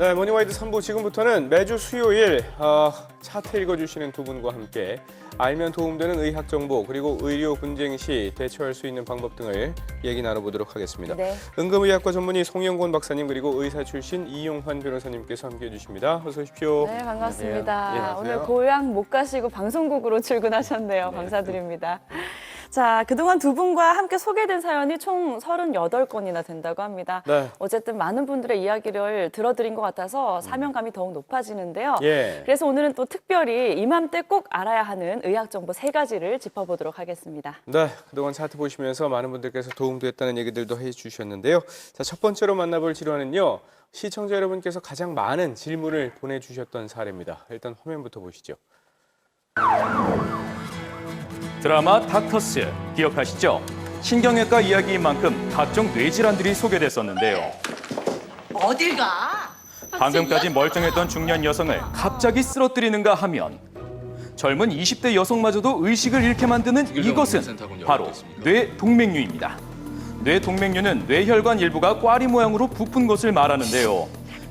네, 모닝와이드 3부 지금부터는 매주 수요일 차트 읽어주시는 두 분과 함께 알면 도움되는 의학 정보 그리고 의료 분쟁 시 대처할 수 있는 방법 등을 얘기 나눠보도록 하겠습니다. 네. 응급의학과 전문의 송영곤 박사님 그리고 의사 출신 이용환 변호사님께서 함께해 주십니다. 어서 오십시오. 네, 반갑습니다. 안녕하세요. 네, 오늘 고향 못 가시고 방송국으로 출근하셨네요. 감사드립니다. 자, 그동안 두 분과 함께 소개된 사연이 총 38건이나 된다고 합니다. 네. 어쨌든 많은 분들의 이야기를 들어드린 것 같아서 사명감이 더욱 높아지는데요. 예. 그래서 오늘은 또 특별히 이맘때 꼭 알아야 하는 의학 정보 3가지를 짚어보도록 하겠습니다. 네, 그동안 차트 보시면서 많은 분들께서 도움됐다는 얘기들도 해주셨는데요. 자, 첫 번째로 만나볼 질환은요. 시청자 여러분께서 가장 많은 질문을 보내주셨던 사례입니다. 일단 화면부터 보시죠. 드라마 닥터스 기억하시죠? 신경외과 이야기인 만큼 각종 뇌질환들이 소개됐었는데요. 어딜 가? 방금까지 멀쩡했던 중년 여성을 갑자기 쓰러뜨리는가 하면 젊은 20대 여성마저도 의식을 잃게 만드는 이것은 바로 뇌동맥류입니다. 뇌동맥류는 뇌혈관 일부가 꽈리 모양으로 부푼 것을 말하는데요.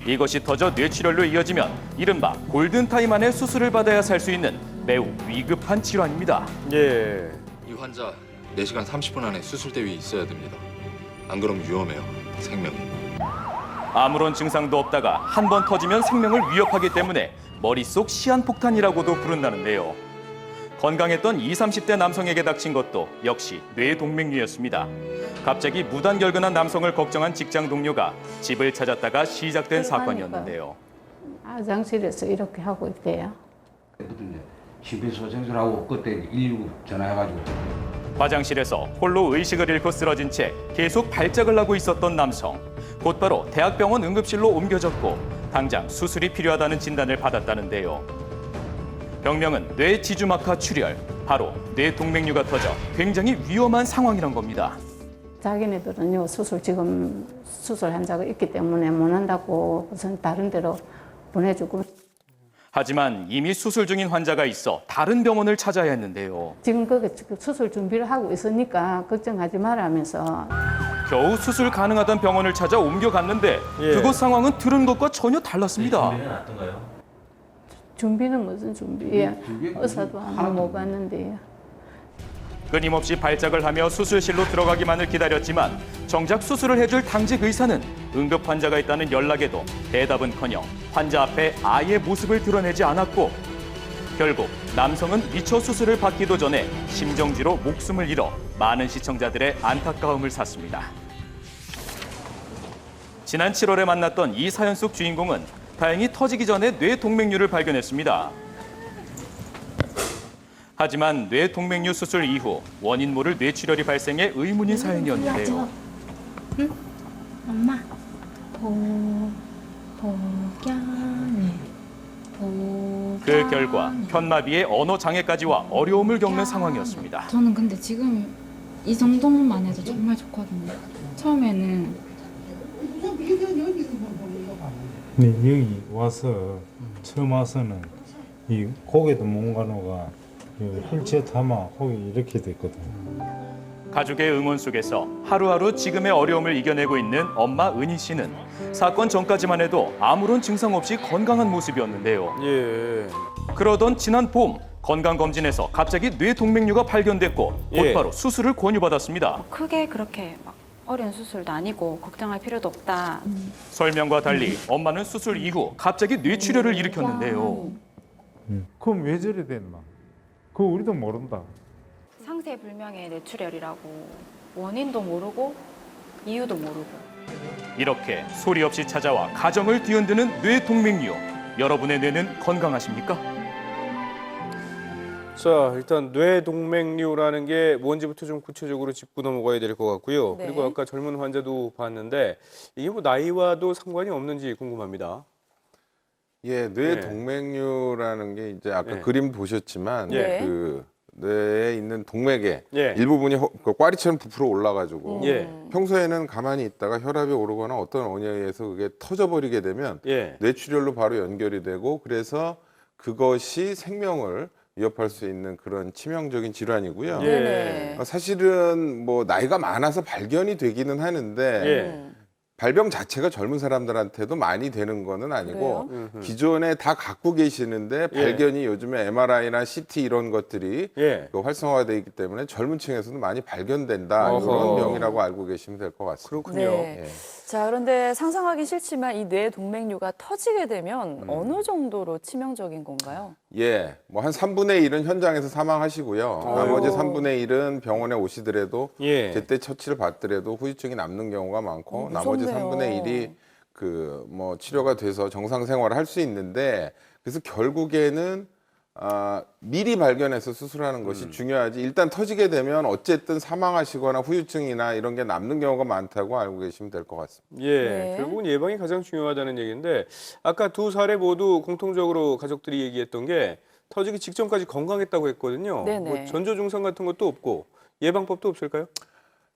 이것이 터져 뇌출혈로 이어지면 이른바 골든타임 안에 수술을 받아야 살 수 있는 매우 위급한 질환입니다. 예. 이 환자 4시간 30분 안에 수술 대위에 있어야 됩니다. 안 그러면 위험해요. 생명이. 아무런 증상도 없다가 한 번 터지면 생명을 위협하기 때문에 머릿속 시한폭탄이라고도 부른다는데요. 건강했던 20, 30대 남성에게 닥친 것도 역시 뇌동맥류였습니다. 갑자기 무단결근한 남성을 걱정한 직장 동료가 집을 찾았다가 시작된 사건이었는데요. 화장실에서 이렇게 하고 있대요. 심폐소생술하고 그때 119 전화해가지고 화장실에서 홀로 의식을 잃고 쓰러진 채 계속 발작을 하고 있었던 남성. 곧바로 대학병원 응급실로 옮겨졌고 당장 수술이 필요하다는 진단을 받았다는데요. 병명은 뇌지주막하 출혈, 바로 뇌동맥류가 터져 굉장히 위험한 상황이란 겁니다. 자기네들은요 지금 수술 환자가 있기 때문에 못 한다고 우선 다른 데로 보내주고 하지만 이미 수술 중인 환자가 있어 다른 병원을 찾아야 했는데요. 지금 거기 수술 준비를 하고 있으니까 걱정하지 말라면서 겨우 수술 가능하던 병원을 찾아 옮겨갔는데 예. 그곳 상황은 들은 것과 전혀 달랐습니다. 준비는 무슨 준비야? 의사도 아무 못 봤는데요. 끊임없이 발작을 하며 수술실로 들어가기만을 기다렸지만 정작 수술을 해줄 당직 의사는 응급 환자가 있다는 연락에도 대답은커녕 환자 앞에 아예 모습을 드러내지 않았고 결국 남성은 미처 수술을 받기도 전에 심정지로 목숨을 잃어 많은 시청자들의 안타까움을 샀습니다. 지난 7월에 만났던 이 사연 속 주인공은 다행히 터지기 전에 뇌동맥류를 발견했습니다. 하지만 뇌동맥류 수술 이후 원인 모를 뇌출혈이 발생해 의문인 사연이었는데요. 응? 엄마, 복양이. 그 결과 편마비에 언어 장애까지와 어려움을 겪는 상황이었습니다. 저는 근데 지금 이 정도만 해도 정말 좋거든요. 처음에는 네, 여기 와서 처음 와서는 이 고개도 못 가노가 휠체어 타면 거기 이렇게 됐거든요. 가족의 응원 속에서 하루하루 지금의 어려움을 이겨내고 있는 엄마 은희 씨는 사건 전까지만 해도 아무런 증상 없이 건강한 모습이었는데요. 예. 그러던 지난 봄 건강검진에서 갑자기 뇌동맥류가 발견됐고 예. 곧바로 수술을 권유받았습니다. 크게 그렇게 막 어려운 수술도 아니고 걱정할 필요도 없다. 설명과 달리 엄마는 수술 이후 갑자기 뇌출혈을 일으켰는데요. 그럼 왜 저래 됐나? 그거 우리도 모른다. 상세 불명의 뇌출혈이라고 원인도 모르고 이유도 모르고. 이렇게 소리 없이 찾아와 가정을 뒤흔드는 뇌동맥류. 여러분의 뇌는 건강하십니까? 자, 일단 뇌동맥류라는 게 뭔지부터 좀 구체적으로 짚고 넘어가야 될 것 같고요. 네. 그리고 아까 젊은 환자도 봤는데 이게 뭐 나이와도 상관이 없는지 궁금합니다. 예, 뇌동맥류라는 게 이제 아까 예. 그림 보셨지만 예. 그 뇌에 있는 동맥의 예. 일부분이 그 꽈리처럼 부풀어 올라가지고 예. 평소에는 가만히 있다가 혈압이 오르거나 어떤 원인에 의해서 그게 터져버리게 되면 예. 뇌출혈로 바로 연결이 되고 그래서 그것이 생명을 위협할 수 있는 그런 치명적인 질환이고요. 예. 사실은 뭐 나이가 많아서 발견이 되기는 하는데 예. 발병 자체가 젊은 사람들한테도 많이 되는 거는 아니고 그래요? 기존에 다 갖고 계시는데 발견이 요즘에 MRI나 CT 이런 것들이 예. 그 활성화되어 있기 때문에 젊은 층에서도 많이 발견된다. 어허. 이런 병이라고 알고 계시면 될 것 같습니다. 그렇군요. 네. 예. 자, 그런데 상상하기 싫지만 이 뇌 동맥류가 터지게 되면 어느 정도로 치명적인 건가요? 예, 뭐 한 3분의 1은 현장에서 사망하시고요. 나머지 3분의 1은 병원에 오시더라도 예. 제때 처치를 받더라도 후유증이 남는 경우가 많고 나머지 무섭네요. 3분의 1이 그 뭐 치료가 돼서 정상 생활을 할 수 있는데 그래서 결국에는 미리 발견해서 수술하는 것이 중요하지. 일단 터지게 되면 어쨌든 사망하시거나 후유증이나 이런 게 남는 경우가 많다고 알고 계시면 될 것 같습니다. 예, 네. 결국은 예방이 가장 중요하다는 얘기인데 아까 두 사례 모두 공통적으로 가족들이 얘기했던 게 터지기 직전까지 건강했다고 했거든요. 네네. 뭐 전조 증상 같은 것도 없고 예방법도 없을까요?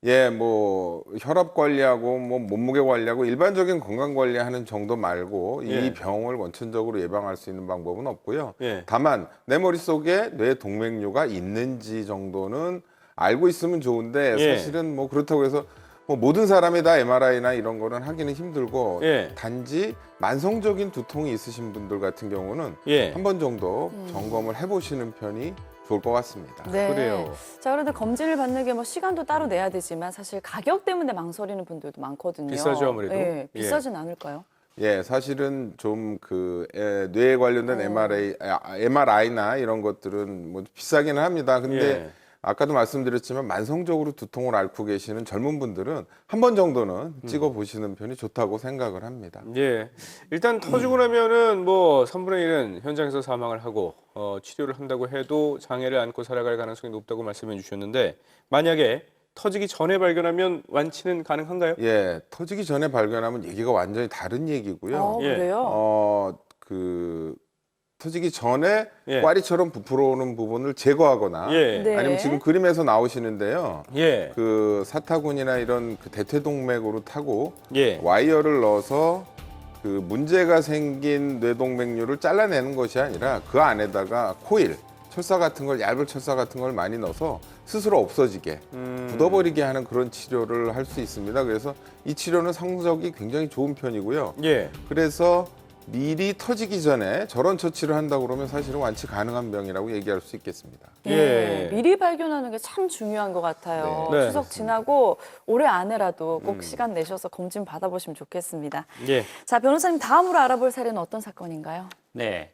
예, 뭐 혈압 관리하고 뭐 몸무게 관리하고 일반적인 건강 관리하는 정도 말고 예. 이 병을 원천적으로 예방할 수 있는 방법은 없고요. 예. 다만 내 머릿속에 뇌 동맥류가 있는지 정도는 알고 있으면 좋은데 예. 사실은 뭐 그렇다고 해서 뭐 모든 사람이 다 MRI나 이런 거는 하기는 힘들고 예. 단지 만성적인 두통이 있으신 분들 같은 경우는 예. 한 번 정도 점검을 해보시는 편이 좋을 것 같습니다. 네. 그래요. 자, 그런데 검진을 받는 게 뭐 시간도 따로 내야 되지만 사실 가격 때문에 망설이는 분들도 많거든요. 비싸죠, 아무래도. 네, 예. 비싸진 않을까요? 예, 사실은 좀 뇌에 관련된 MRI나 이런 것들은 뭐 비싸기는 합니다. 근데 예. 아까도 말씀드렸지만 만성적으로 두통을 앓고 계시는 젊은 분들은 한 번 정도는 찍어 보시는 편이 좋다고 생각을 합니다. 예. 일단 터지고 나면은 뭐 3분의 1은 현장에서 사망을 하고 치료를 한다고 해도 장애를 안고 살아갈 가능성이 높다고 말씀해 주셨는데 만약에 터지기 전에 발견하면 완치는 가능한가요? 예, 터지기 전에 발견하면 얘기가 완전히 다른 얘기고요. 예. 그래요? 터지기 전에 예. 꽈리처럼 부풀어 오는 부분을 제거하거나 예. 네. 아니면 지금 그림에서 나오시는데요. 예. 그 사타구니나 이런 그 대퇴동맥으로 타고 예. 와이어를 넣어서 그 문제가 생긴 뇌동맥류를 잘라내는 것이 아니라 그 안에다가 코일, 철사 같은 걸 얇은 철사 같은 걸 많이 넣어서 스스로 없어지게 굳어버리게 하는 그런 치료를 할 수 있습니다. 그래서 이 치료는 성적이 굉장히 좋은 편이고요. 예. 그래서 미리 터지기 전에 저런 처치를 한다고 그러면 사실은 완치 가능한 병이라고 얘기할 수 있겠습니다. 네, 예. 미리 발견하는 게 참 중요한 것 같아요. 네. 네. 추석 지나고 올해 안에라도 꼭 시간 내셔서 검진 받아보시면 좋겠습니다. 예. 자, 변호사님 다음으로 알아볼 사례는 어떤 사건인가요? 네.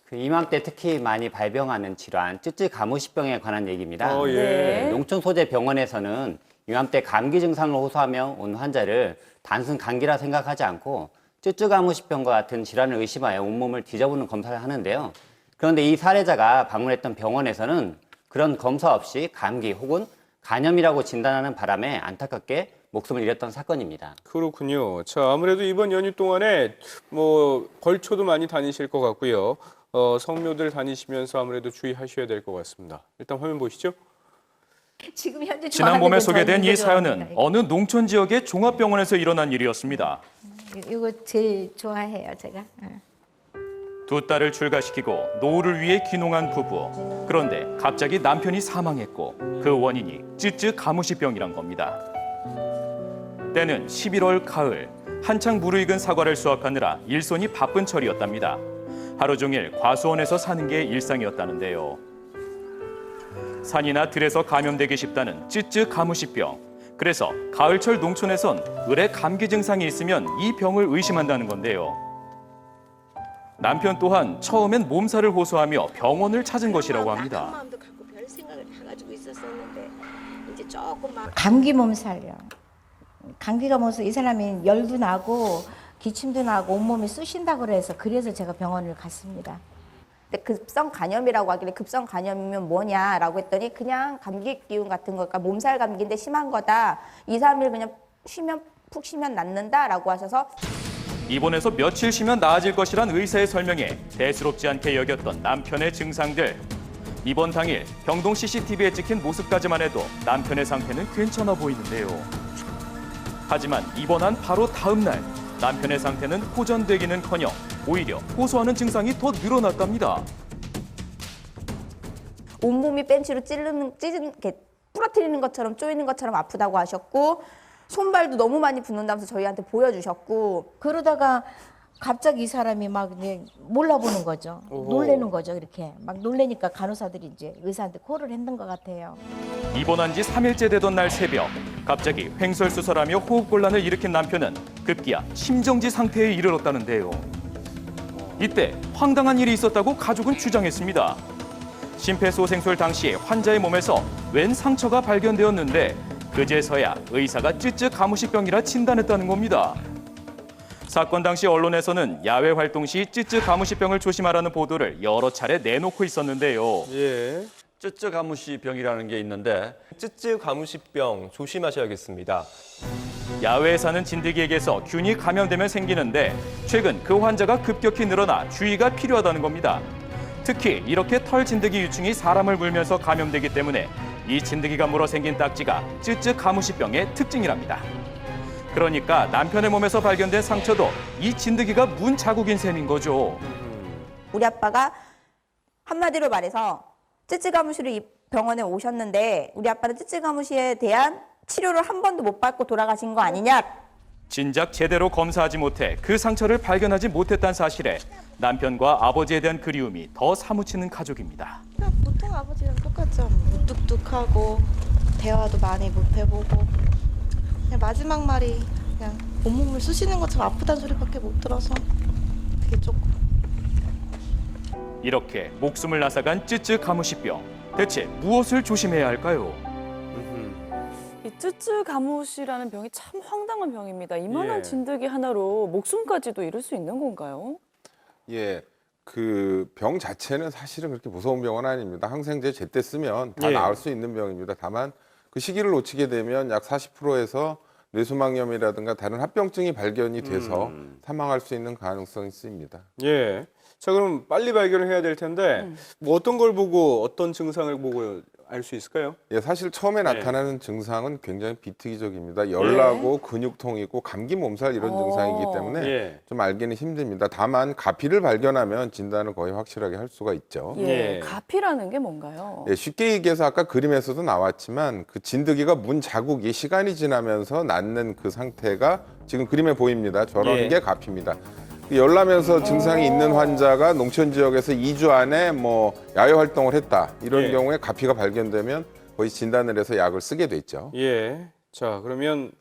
그 이맘때 특히 많이 발병하는 질환, 쯔쯔가무시병에 관한 얘기입니다. 예. 네. 농촌 소재 병원에서는 이맘때 감기 증상을 호소하며 온 환자를 단순 감기라 생각하지 않고 쯔쯔가무시병과 같은 질환을 의심하여 온몸을 뒤져보는 검사를 하는데요. 그런데 이 사례자가 방문했던 병원에서는 그런 검사 없이 감기 혹은 간염이라고 진단하는 바람에 안타깝게 목숨을 잃었던 사건입니다. 그렇군요. 자, 아무래도 이번 연휴 동안에 뭐 벌초도 많이 다니실 것 같고요. 성묘들 다니시면서 아무래도 주의하셔야 될 것 같습니다. 일단 화면 보시죠. 지금 현재 지난 봄에 소개된 이 사연은 좋아합니다. 어느 농촌 지역의 종합병원에서 일어난 일이었습니다. 이거 제일 좋아해요, 제가. 두 딸을 출가시키고 노후를 위해 귀농한 부부. 그런데 갑자기 남편이 사망했고 그 원인이 쯔쯔가무시병이란 겁니다. 때는 11월 가을, 한창 무르익은 사과를 수확하느라 일손이 바쁜 철이었답니다. 하루 종일 과수원에서 사는 게 일상이었다는데요. 산이나 들에서 감염되기 쉽다는 쯔쯔가무시병. 그래서 가을철 농촌에선 을에 감기 증상이 있으면 이 병을 의심한다는 건데요. 남편 또한 처음엔 몸살을 호소하며 병원을 찾은 것이라고 합니다. 마음도 갖고 별 생각을 다 가지고 있었었는데 이제 조금만 감기 몸살이요. 감기가 뭐서 이 사람이 열도 나고 기침도 나고 온몸이 쑤신다고 그래서 제가 병원을 갔습니다. 근데 급성 간염이라고 하길래 급성 간염이면 뭐냐라고 했더니 그냥 감기 기운 같은 거니까 몸살 감기인데 심한 거다. 2, 3일 그냥 푹 쉬면 낫는다라고 하셔서 입원해서 며칠 쉬면 나아질 것이란 의사의 설명에 대수롭지 않게 여겼던 남편의 증상들. 입원 당일 병동 CCTV에 찍힌 모습까지만 해도 남편의 상태는 괜찮아 보이는데요. 하지만 입원한 바로 다음 날 남편의 상태는 호전되기는커녕 오히려 호소하는 증상이 더 늘어났답니다. 온몸이 벤치로 부러뜨리는 것처럼 쪼이는 것처럼 아프다고 하셨고 손발도 너무 많이 붓는다면서 저희한테 보여주셨고 그러다가 갑자기 이 사람이 막 이제 몰라보는 거죠. 놀래는 거죠. 이렇게 막 놀래니까 간호사들이 이제 의사한테 콜을 했는 것 같아요. 입원한 지 3일째 되던 날 새벽 갑자기 횡설수설하며 호흡곤란을 일으킨 남편은 급기야 심정지 상태에 이르렀다는데요. 이때 황당한 일이 있었다고 가족은 주장했습니다. 심폐소생술 당시 환자의 몸에서 왼 상처가 발견되었는데 그제서야 의사가 쯔쯔 가무시병이라 진단했다는 겁니다. 사건 당시 언론에서는 야외 활동 시 쯔쯔 가무시병을 조심하라는 보도를 여러 차례 내놓고 있었는데요. 예. 쯔쯔 가무시병이라는 게 있는데 쯔쯔 가무시병 조심하셔야겠습니다. 야외에 사는 진드기에게서 균이 감염되면 생기는데 최근 그 환자가 급격히 늘어나 주의가 필요하다는 겁니다. 특히 이렇게 털 진드기 유충이 사람을 물면서 감염되기 때문에 이 진드기가 물어 생긴 딱지가 쯔쯔 가무시병의 특징이랍니다. 그러니까 남편의 몸에서 발견된 상처도 이 진드기가 문 자국인 셈인 거죠. 우리 아빠가 한마디로 말해서 쯔쯔가무시로 병원에 오셨는데 우리 아빠는 쯔쯔가무시에 대한 치료를 한 번도 못 받고 돌아가신 거 아니냐. 진작 제대로 검사하지 못해 그 상처를 발견하지 못했다는 사실에 남편과 아버지에 대한 그리움이 더 사무치는 가족입니다. 보통 아버지랑 똑같죠. 무뚝뚝하고 대화도 많이 못 해보고 그냥 마지막 말이 그냥 온몸을 쑤시는 것처럼 아프다는 소리밖에 못 들어서 되게 조금. 이렇게 목숨을 앗아간 쯔쯔 가무시병. 대체 무엇을 조심해야 할까요? 이 쯔쯔 가무시라는 병이 참 황당한 병입니다. 이만한 예. 진드기 하나로 목숨까지도 잃을 수 있는 건가요? 예, 그 병 자체는 사실은 그렇게 무서운 병은 아닙니다. 항생제 제때 쓰면 다 예. 나을 수 있는 병입니다. 다만 그 시기를 놓치게 되면 약 40%에서 뇌수막염이라든가 다른 합병증이 발견이 돼서 사망할 수 있는 가능성이 있습니다. 예. 자, 그럼 빨리 발견을 해야 될 텐데 뭐 어떤 걸 보고 어떤 증상을 보고 알 수 있을까요? 예, 사실 처음에 나타나는 증상은 굉장히 비특이적입니다. 열나고 근육통 있고 감기 몸살 이런 증상이기 때문에 예. 좀 알기는 힘듭니다. 다만 가피를 발견하면 진단을 거의 확실하게 할 수가 있죠. 예. 예. 가피라는 게 뭔가요? 예, 쉽게 얘기해서 아까 그림에서도 나왔지만 그 진드기가 문 자국이 시간이 지나면서 낫는 그 상태가 지금 그림에 보입니다. 저런 예. 게 가피입니다. 열나면서 증상이 있는 환자가 농촌 지역에서 2주 안에 뭐 야외 활동을 했다. 이런 예. 경우에 가피가 발견되면 거의 진단을 해서 약을 쓰게 돼 있죠. 예. 자, 그러면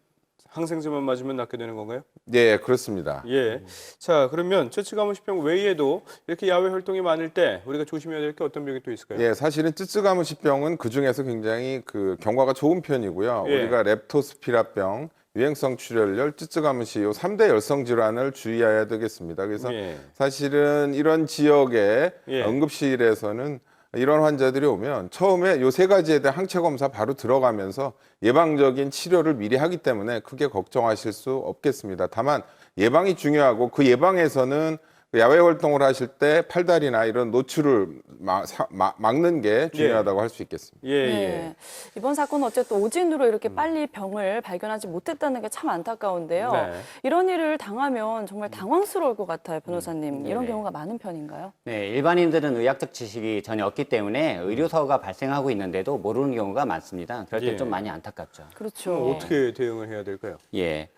항생제만 맞으면 낫게 되는 건가요? 네, 그렇습니다. 예. 자, 그러면 쯔쯔 가무시병 외에도 이렇게 야외 활동이 많을 때 우리가 조심해야 될 게 어떤 병이 또 있을까요? 예, 사실은 쯔쯔가무시병은 그 중에서 굉장히 그 경과가 좋은 편이고요. 예. 우리가 렙토스피라병, 유행성 출혈열, 쯔쯔가무시 요 3대 열성 질환을 주의해야 되겠습니다. 그래서 예. 사실은 이런 지역의 예. 응급실에서는 이런 환자들이 오면 처음에 요 세 가지에 대한 항체 검사 바로 들어가면서 예방적인 치료를 미리 하기 때문에 크게 걱정하실 수 없겠습니다. 다만 예방이 중요하고 그 예방에서는 야외 활동을 하실 때 팔다리나 이런 노출을 막는 게 중요하다고 할 수 있겠습니다. 예, 예. 네. 이번 사건은 어쨌든 오진으로 이렇게 빨리 병을 발견하지 못했다는 게 참 안타까운데요. 네. 이런 일을 당하면 정말 당황스러울 것 같아요, 변호사님. 이런 네네. 경우가 많은 편인가요? 네, 일반인들은 의학적 지식이 전혀 없기 때문에 의료사고가 발생하고 있는데도 모르는 경우가 많습니다. 그럴 때 예. 좀 많이 안타깝죠. 그렇죠. 그럼 어떻게 대응을 해야 될까요? 예.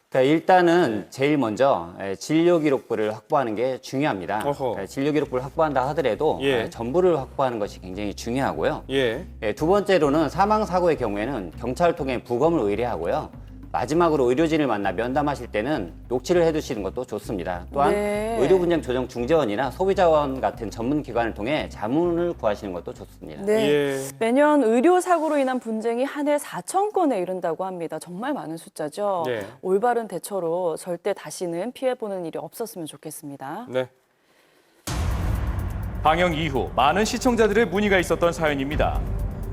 그러니까 일단은 제일 먼저 진료 기록부를 확보하는 게 중요합니다. 어허. 그러니까 진료 기록부를 확보한다 하더라도 예. 전부를 확보하는 것이 굉장히 중요하고요. 예. 두 번째로는 사망 사고의 경우에는 경찰을 통해 부검을 의뢰하고요. 마지막으로 의료진을 만나 면담하실 때는 녹취를 해두시는 것도 좋습니다. 또한 네. 의료분쟁조정중재원이나 소비자원 같은 전문 기관을 통해 자문을 구하시는 것도 좋습니다. 네. 예. 매년 의료 사고로 인한 분쟁이 한 해 4천 건에 이른다고 합니다. 정말 많은 숫자죠. 네. 올바른 대처로 절대 다시는 피해보는 일이 없었으면 좋겠습니다. 네. 방영 이후 많은 시청자들의 문의가 있었던 사연입니다.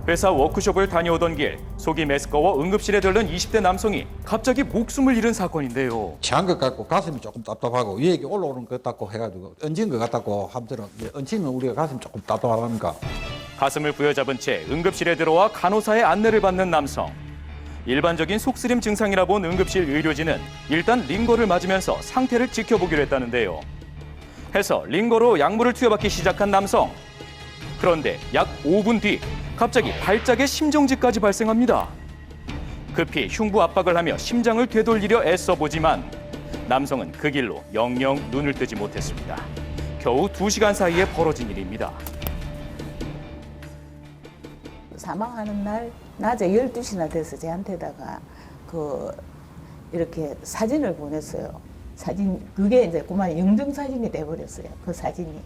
회사 워크숍을 다녀오던 길 속이 메스꺼워 응급실에 들른 20대 남성이 갑자기 목숨을 잃은 사건인데요. 취한 것 같고 가슴이 조금 답답하고 위에 올라오는 것 같고 해가지고 얹은 것 같다고 하면 얹히면 우리가 가슴이 조금 답답하니까. 가슴을 부여잡은 채 응급실에 들어와 간호사의 안내를 받는 남성. 일반적인 속쓰림 증상이라 본 응급실 의료진은 일단 링거를 맞으면서 상태를 지켜보기로 했다는데요. 해서 링거로 약물을 투여받기 시작한 남성. 그런데 약 5분 뒤 갑자기 발작의 심정지까지 발생합니다. 급히 흉부 압박을 하며 심장을 되돌리려 애써보지만 남성은 그 길로 영영 눈을 뜨지 못했습니다. 겨우 2시간 사이에 벌어진 일입니다. 사망하는 날 낮에 12시나 돼서 저한테다가 이렇게 사진을 보냈어요. 그게 이제 그만 영정사진이 돼버렸어요. 그 사진이.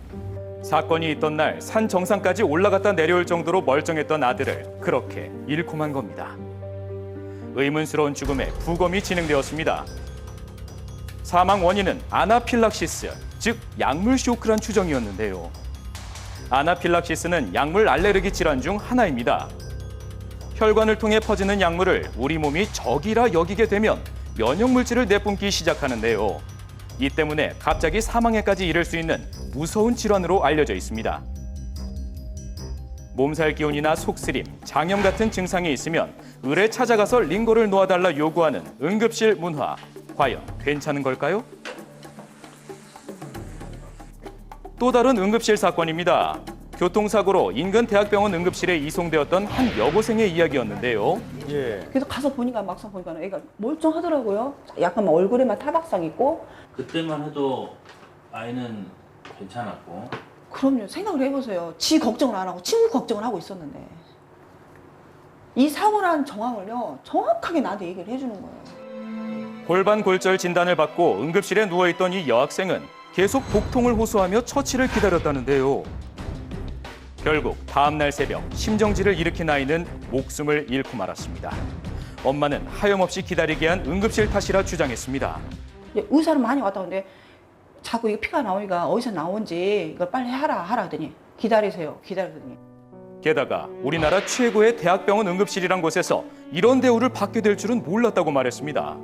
사건이 있던 날 산 정상까지 올라갔다 내려올 정도로 멀쩡했던 아들을 그렇게 잃고만 겁니다. 의문스러운 죽음에 부검이 진행되었습니다. 사망 원인은 아나필락시스, 즉 약물 쇼크란 추정이었는데요. 아나필락시스는 약물 알레르기 질환 중 하나입니다. 혈관을 통해 퍼지는 약물을 우리 몸이 적이라 여기게 되면 면역 물질을 내뿜기 시작하는데요. 이 때문에 갑자기 사망에까지 이를 수 있는 무서운 질환으로 알려져 있습니다. 몸살 기운이나 속쓰림, 장염 같은 증상이 있으면 을에 찾아가서 링거를 놓아달라 요구하는 응급실 문화. 과연 괜찮은 걸까요? 또 다른 응급실 사건입니다. 교통사고로 인근 대학병원 응급실에 이송되었던 한 여고생의 이야기였는데요. 그래서 가서 보니까 막상 보니까 애가 멀쩡하더라고요. 약간 얼굴에만 타박상 있고. 그때만 해도 아이는 괜찮았고. 그럼요. 생각을 해보세요. 지 걱정을 안 하고 친구 걱정을 하고 있었는데. 이 사고라는 정황을요. 정확하게 나한테 얘기를 해주는 거예요. 골반 골절 진단을 받고 응급실에 누워있던 이 여학생은 계속 복통을 호소하며 처치를 기다렸다는데요. 결국 다음 날 새벽 심정지를 일으킨 아이는 목숨을 잃고 말았습니다. 엄마는 하염없이 기다리게 한 응급실 탓이라 주장했습니다. 의사는 많이 왔다 근데 자꾸 이게 피가 나오니까 어디서 나온지 이걸 빨리 하라 하더니 기다리세요. 기다리더니. 게다가 우리나라 최고의 대학병원 응급실이란 곳에서 이런 대우를 받게 될 줄은 몰랐다고 말했습니다.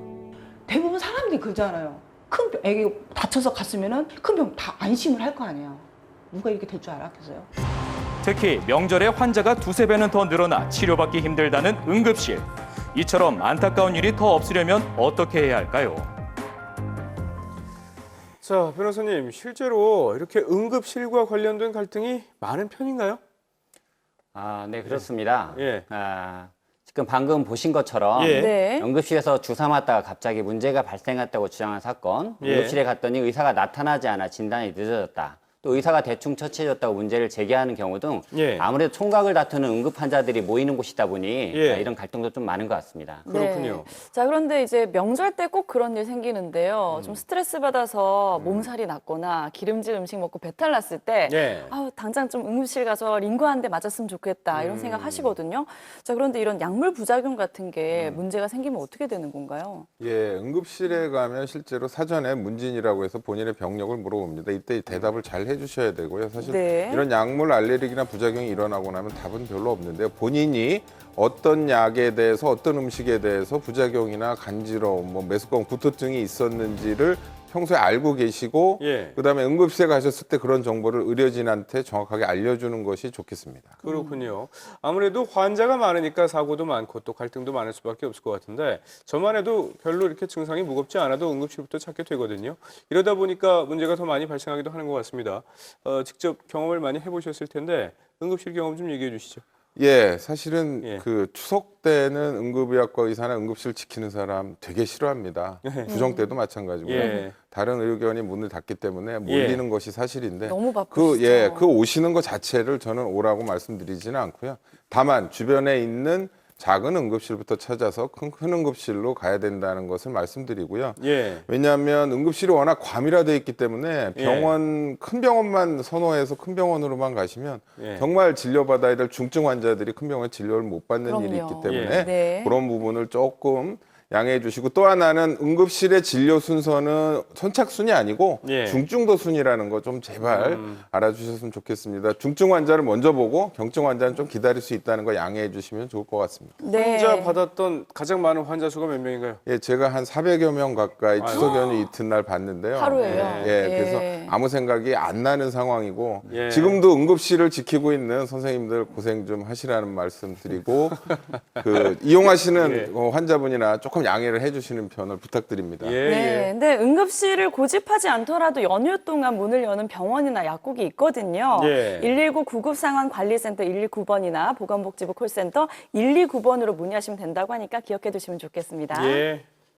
대부분 사람들이 그러잖아요. 큰 병, 애기 다쳐서 갔으면은 큰 병 다 안심을 할 거 아니에요. 누가 이렇게 될 줄 알았겠어요? 특히 명절에 환자가 2~3배는 더 늘어나 치료받기 힘들다는 응급실. 이처럼 안타까운 일이 더 없으려면 어떻게 해야 할까요? 자, 변호사님, 실제로 이렇게 응급실과 관련된 갈등이 많은 편인가요? 네, 그렇습니다. 예. 지금 방금 보신 것처럼 네. 응급실에서 주사 맞다가 갑자기 문제가 발생했다고 주장한 사건, 응급실에 갔더니 의사가 나타나지 않아 진단이 늦어졌다. 또 의사가 대충 처치해줬다고 문제를 제기하는 경우 등 아무래도 총각을 다투는 응급 환자들이 모이는 곳이다 보니 이런 갈등도 좀 많은 것 같습니다. 그렇군요. 자, 그런데 이제 명절 때 꼭 그런 일 생기는데요. 좀 스트레스 받아서 몸살이 났거나 기름진 음식 먹고 배탈 났을 때 당장 좀 응급실 가서 링거 한 대 맞았으면 좋겠다 이런 생각 하시거든요. 자, 그런데 이런 약물 부작용 같은 게 문제가 생기면 어떻게 되는 건가요? 응급실에 가면 실제로 사전에 문진이라고 해서 본인의 병력을 물어봅니다. 이때 대답을 잘 해주셔야 되고요. 사실 이런 약물 알레르기나 부작용이 일어나고 나면 답은 별로 없는데요. 본인이 어떤 약에 대해서 어떤 음식에 대해서 부작용이나 간지러움, 메스꺼움, 구토증이 있었는지를 평소에 알고 계시고 그다음에 응급실에 가셨을 때 그런 정보를 의료진한테 정확하게 알려주는 것이 좋겠습니다. 그렇군요. 아무래도 환자가 많으니까 사고도 많고 또 갈등도 많을 수밖에 없을 것 같은데 저만 해도 별로 이렇게 증상이 무겁지 않아도 응급실부터 찾게 되거든요. 이러다 보니까 문제가 더 많이 발생하기도 하는 것 같습니다. 직접 경험을 많이 해보셨을 텐데 응급실 경험 좀 얘기해 주시죠. 사실은 그 추석 때는 응급의학과 의사나 응급실 지키는 사람 되게 싫어합니다. 구정 때도 마찬가지고요. 다른 의료기관이 문을 닫기 때문에 몰리는 것이 사실인데 너무 바쁘시죠. 그 오시는 것 자체를 저는 오라고 말씀드리지는 않고요. 다만 주변에 있는 작은 응급실부터 찾아서 큰 응급실로 가야 된다는 것을 말씀드리고요. 왜냐하면 응급실이 워낙 과밀화되어 있기 때문에 큰 병원만 선호해서 큰 병원으로만 가시면 정말 진료받아야 될 중증 환자들이 큰 병원에 진료를 못 받는 일이 있기 때문에 그런 부분을 조금 양해해 주시고 또 하나는 응급실의 진료 순서는 선착순이 아니고 중증도 순이라는 거 좀 제발 알아주셨으면 좋겠습니다. 중증 환자를 먼저 보고 경증 환자는 좀 기다릴 수 있다는 거 양해해 주시면 좋을 것 같습니다. 환자 받았던 가장 많은 환자 수가 몇 명인가요? 제가 한 400여 명 가까이 추석 연휴 이튿날 봤는데요. 하루에요? 그래서 아무 생각이 안 나는 상황이고 지금도 응급실을 지키고 있는 선생님들 고생 좀 하시라는 말씀 드리고 이용하시는 환자분이나 조금 조금 양해를 해주시는 편을 부탁드립니다. 네, 근데 응급실을 고집하지 않더라도 연휴 동안 문을 여는 병원이나 약국이 있거든요. 119 구급상황관리센터 129번이나 보건복지부 콜센터 129번으로 문의하시면 된다고 하니까 기억해 두시면 좋겠습니다.